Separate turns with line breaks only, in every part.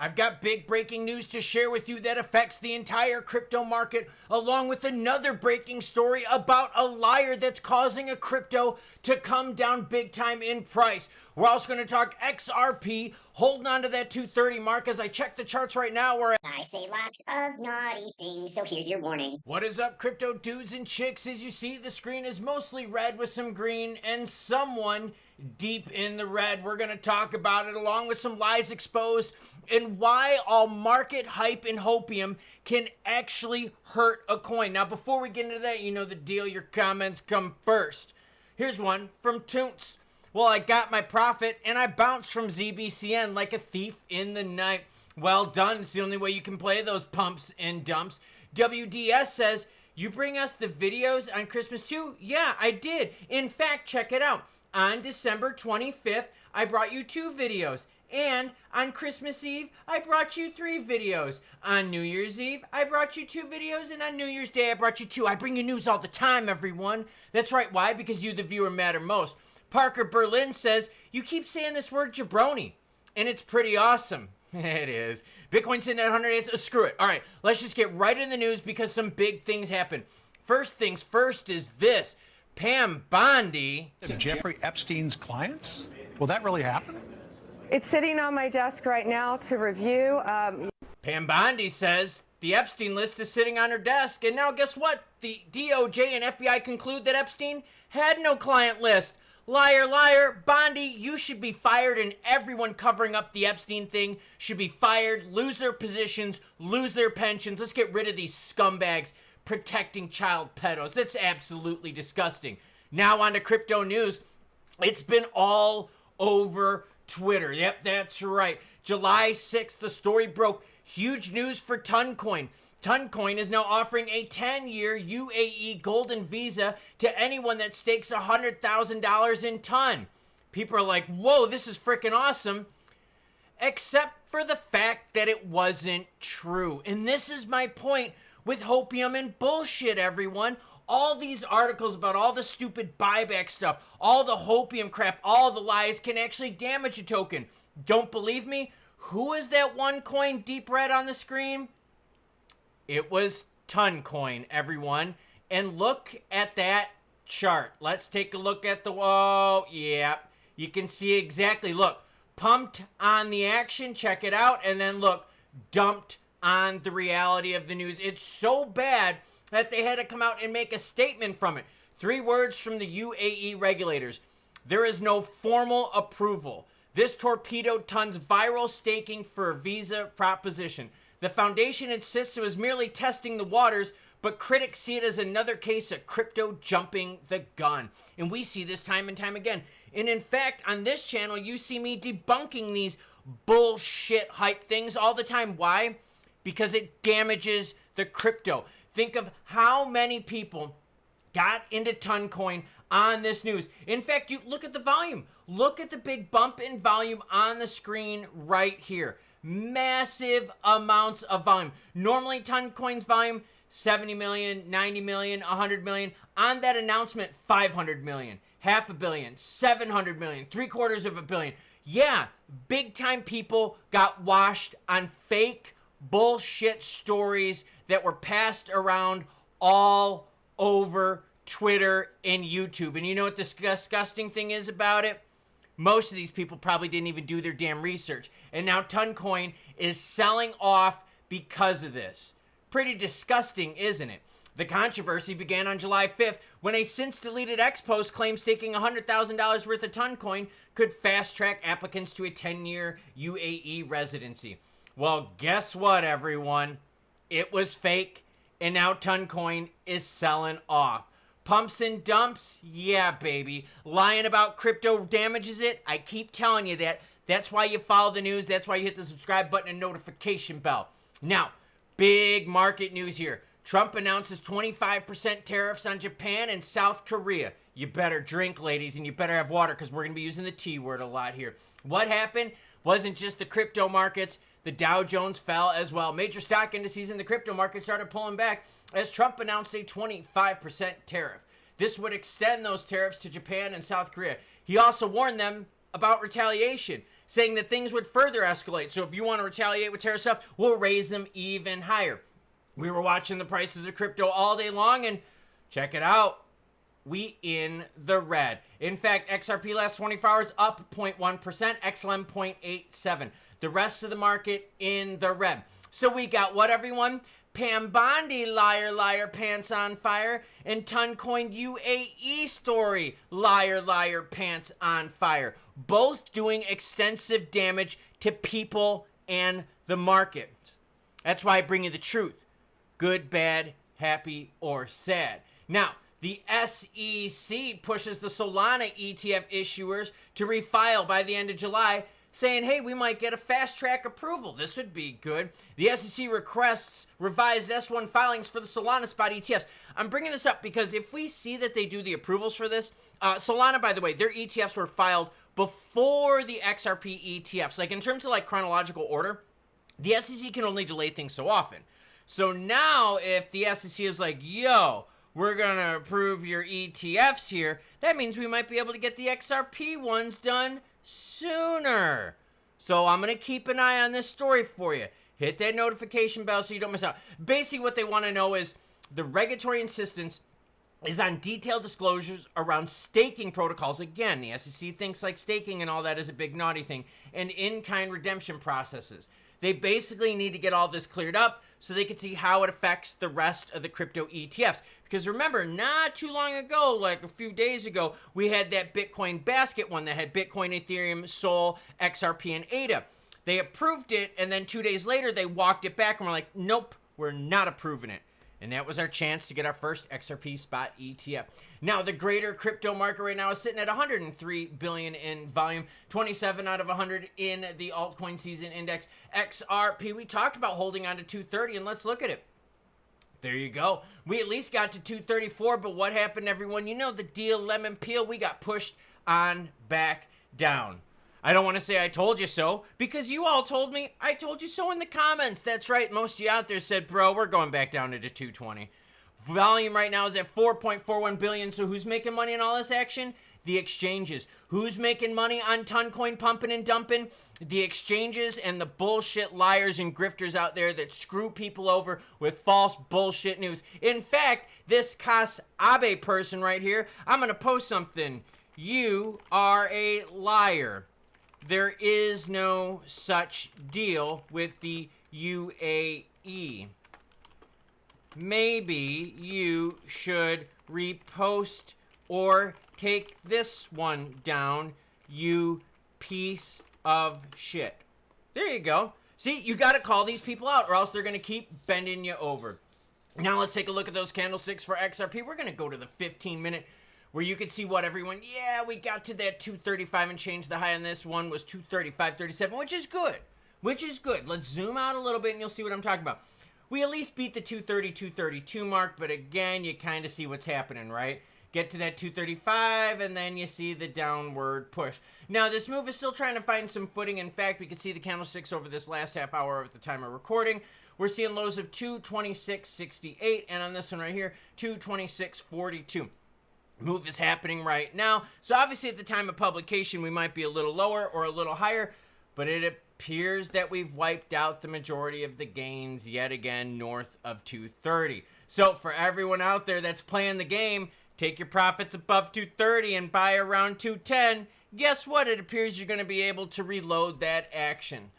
I've got big breaking news to share with you that affects the entire crypto market, along with another breaking story about a liar that's causing a crypto to come down big time in price. We're also going to talk XRP, holding on to that 230 mark as I check the charts right now where
I say lots of naughty things, so here's your warning.
What is up, crypto dudes and chicks? As you see, the screen is mostly red with some green and someone deep in the red. We're going to talk about it along with some lies exposed and why all market hype and hopium can actually hurt a coin. Now, before we get into that, you know the deal. Your comments come first. Here's one from Toons. Well, I got my profit and I bounced from ZBCN like a thief in the night. Well done. It's the only way you can play those pumps and dumps. WDS says, you bring us the videos on Christmas too? Yeah, I did. In fact, check it out. On December 25th, I brought you 2 videos. And on Christmas Eve, I brought you 3 videos. On New Year's Eve, I brought you 2 videos. And on New Year's Day, I brought you 2. I bring you news all the time, everyone. That's right. Why? Because you, the viewer, matter most. Parker Berlin says, you keep saying this word jabroni. And it's pretty awesome. It is. Bitcoin's sitting at 108. Screw it. All right, let's just get right in the news because some big things happen. First things first is this. Pam Bondi.
Jeffrey Epstein's clients? Will that really happen?
It's sitting on my desk right now to review.
Pam Bondi says the Epstein list is sitting on her desk. And now guess what? The DOJ and FBI conclude that Epstein had no client list. Liar, liar. Bondi, you should be fired, and everyone covering up the Epstein thing should be fired, lose their positions, lose their pensions. Let's get rid of these scumbags protecting child pedos. That's absolutely disgusting. Now on to crypto news. It's been all over Twitter. Yep, that's right. July 6th, the story broke. Huge news for Toncoin. Toncoin is now offering a 10-year UAE golden visa to anyone that stakes $100,000 in Ton. People are like, whoa, this is freaking awesome. Except for the fact that it wasn't true. And this is my point with hopium and bullshit, everyone. All these articles about all the stupid buyback stuff, all the hopium crap, all the lies can actually damage a token. Don't believe me? Who is that one coin deep red on the screen? It was Toncoin, everyone. And look at that chart. Let's take a look at the... Oh, yeah. You can see exactly. Look, pumped on the action. Check it out. And then look, dumped on the reality of the news. It's so bad that they had to come out and make a statement from it. 3 words from the UAE regulators. There is no formal approval. This torpedoed Ton's viral staking for a visa proposition. The foundation insists it was merely testing the waters, but critics see it as another case of crypto jumping the gun. And we see this time and time again. And in fact, on this channel, you see me debunking these bullshit hype things all the time. Why? Because it damages the crypto. Think of how many people got into Toncoin on this news. In fact, you look at the volume. Look at the big bump in volume on the screen right here. Massive amounts of volume. Normally, Toncoin's volume, 70 million, 90 million, 100 million. On that announcement, 500 million, $500 million, 700 million, $750 million. Yeah, big time people got washed on fake bullshit stories that were passed around all over Twitter and YouTube. And you know what the disgusting thing is about it? Most of these people probably didn't even do their damn research. And now Toncoin is selling off because of this. Pretty disgusting, isn't it? The controversy began on July 5th when a since-deleted X post claimed staking $100,000 worth of Toncoin could fast-track applicants to a 10-year UAE residency. Well, guess what, everyone? It was fake, and now Toncoin is selling off. Pumps and dumps? Yeah, baby. Lying about crypto damages it? I keep telling you that. That's why you follow the news. That's why you hit the subscribe button and notification bell. Now, big market news here. Trump announces 25% tariffs on Japan and South Korea. You better drink, ladies, and you better have water because we're going to be using the T word a lot here. What happened? Wasn't just the crypto markets. The Dow Jones fell as well. Major stock indices in the crypto market started pulling back as Trump announced a 25% tariff. This would extend those tariffs to Japan and South Korea. He also warned them about retaliation. saying that things would further escalate. So if you want to retaliate with tariff stuff, we'll raise them even higher. We were watching the prices of crypto all day long, and check it out. We in the red. In fact, XRP last 24 hours up 0.1%, XLM 0.87. The rest of the market in the red. So we got what, everyone? Pam Bondi, liar, liar, pants on fire, and Toncoin UAE story, liar, liar, pants on fire. Both doing extensive damage to people and the market. That's why I bring you the truth. Good, bad, happy, or sad. Now, the SEC pushes the Solana ETF issuers to refile by the end of July, saying, hey, we might get a fast-track approval. This would be good. The SEC requests revised S1 filings for the Solana spot ETFs. I'm bringing this up because if we see that they do the approvals for this, Solana, by the way, their ETFs were filed before the XRP ETFs. Like, in terms of, like, chronological order, the SEC can only delay things so often. So now, if the SEC is like, yo, we're going to approve your ETFs here, that means we might be able to get the XRP ones done sooner. So I'm going to keep an eye on this story for you. Hit that notification bell so you don't miss out. Basically, what they want to know is the regulatory insistence is on detailed disclosures around staking protocols. Again, the SEC thinks like staking and all that is a big naughty thing. And in-kind redemption processes. They basically need to get all this cleared up so they can see how it affects the rest of the crypto ETFs. Because remember, not too long ago, like a few days ago, we had that Bitcoin basket one that had Bitcoin, Ethereum, Sol, XRP, and ADA. They approved it, and then 2 days later, they walked it back and were like, nope, we're not approving it. And that was our chance to get our first XRP spot ETF. Now, the greater crypto market right now is sitting at 103 billion in volume, 27 out of 100 in the altcoin season index. XRP, we talked about holding on to 230, and let's look at it. There you go. We at least got to 234, but what happened, everyone? You know the deal, lemon peel. We got pushed on back down. I don't want to say I told you so, because you all told me I told you so in the comments. That's right. Most of you out there said, bro, we're going back down to 220. Volume right now is at 4.41 billion. So who's making money in all this action? The exchanges. Who's making money on Toncoin pumping and dumping? The exchanges and the bullshit liars and grifters out there that screw people over with false bullshit news. In fact, this Kas Abe person right here, I'm going to post something. You are a liar. There is no such deal with the UAE. Maybe you should repost or take this one down, you piece of shit. There you go. See, you got to call these people out or else they're going to keep bending you over. Now let's take a look at those candlesticks for XRP. We're going to go to the 15-minute where you can see what everyone, yeah, we got to that 235 and change. The high on this one was 235.37, which is good. Let's zoom out a little bit and you'll see what I'm talking about. We at least beat the 230, 232 mark, but again, you kind of see what's happening, right? Get to that 235, and then you see the downward push. Now, this move is still trying to find some footing. In fact, we can see the candlesticks over this last half hour at the time of recording. We're seeing lows of 226.68, and on this one right here, 226.42. Move is happening right now. So obviously at the time of publication, we might be a little lower or a little higher, but it appears that we've wiped out the majority of the gains yet again north of 230. So for everyone out there that's playing the game, take your profits above 230 and buy around 210. Guess what? It appears you're going to be able to reload that action.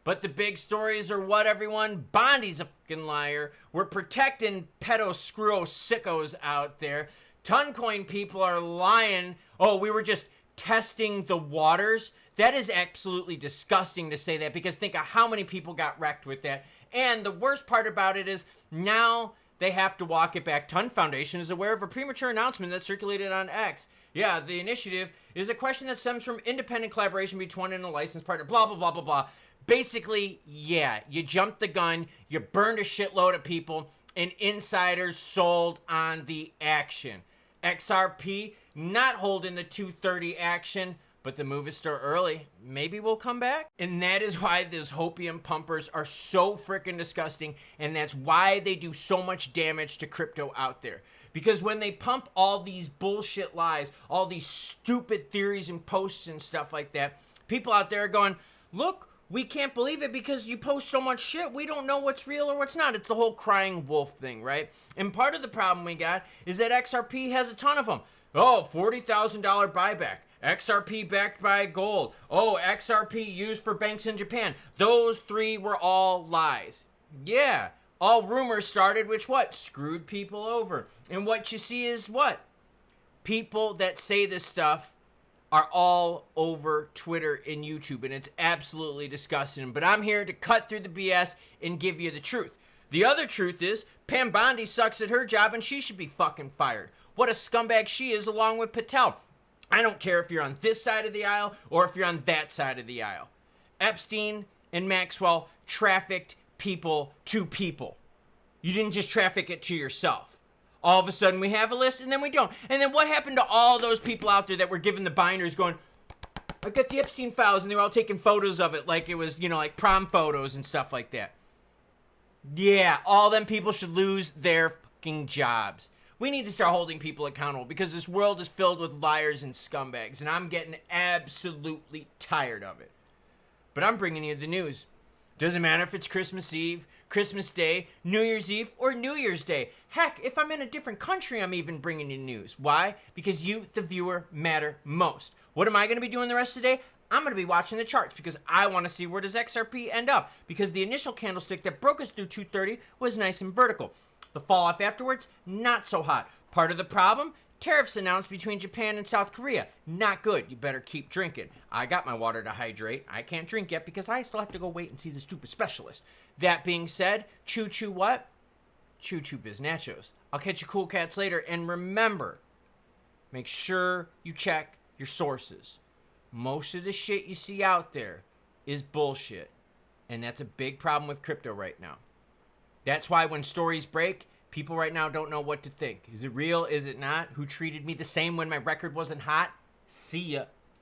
But the big stories are what, everyone? Bondi's a fucking liar. We're protecting pedo-screw sickos out there. Toncoin people are lying. Oh, we were just testing the waters. That is absolutely disgusting to say that, because think of how many people got wrecked with that. And the worst part about it is now they have to walk it back. Ton Foundation is aware of a premature announcement that circulated on X. Yeah, the initiative is a question that stems from independent collaboration between a licensed partner, blah, blah, blah, blah, blah. Basically, yeah, you jumped the gun, you burned a shitload of people, and insiders sold on the action. XRP not holding the 230 action, but the move is still early. Maybe we'll come back. And that is why those hopium pumpers are so freaking disgusting, and that's why they do so much damage to crypto out there. Because when they pump all these bullshit lies, all these stupid theories and posts and stuff like that, People out there are going, look, we can't believe it because you post so much shit. We don't know what's real or what's not. It's the whole crying wolf thing, right? And part of the problem we got is that XRP has a ton of them. Oh, $40,000 buyback. XRP backed by gold. Oh, XRP used for banks in Japan. Those three were all lies. Yeah, all rumors started, which what? Screwed people over. And what you see is what? People that say this stuff are all over Twitter and YouTube, and it's absolutely disgusting. But I'm here to cut through the BS and give you the truth. The other truth is Pam Bondi sucks at her job, and she should be fucking fired. What a scumbag she is, along with Patel. I don't care if you're on this side of the aisle or if you're on that side of the aisle. Epstein and Maxwell trafficked people to people. You didn't just traffic it to yourself. All of a sudden we have a list and then we don't. And then what happened to all those people out there that were given the binders going, I got the Epstein files, and they were all taking photos of it like it was, like prom photos and stuff like that. Yeah, all them people should lose their fucking jobs. We need to start holding people accountable because this world is filled with liars and scumbags, and I'm getting absolutely tired of it. But I'm bringing you the news. Doesn't matter if it's Christmas Eve, Christmas Day, New Year's Eve, or New Year's Day. Heck, if I'm in a different country, I'm even bringing you news. Why? Because you, the viewer, matter most. What am I going to be doing the rest of the day? I'm going to be watching the charts because I want to see where does XRP end up, because the initial candlestick that broke us through 230 was nice and vertical. The fall off afterwards, not so hot. Part of the problem? Tariffs announced between Japan and South Korea. Not good. You better keep drinking. I got my water to hydrate. I can't drink yet because I still have to go wait and see the stupid specialist. That being said, choo-choo what? Choo-choo biz nachos. I'll catch you cool cats later. And remember, make sure you check your sources. Most of the shit you see out there is bullshit. And that's a big problem with crypto right now. That's why when stories break, people right now don't know what to think. Is it real? Is it not? Who treated me the same when my record wasn't hot? See ya.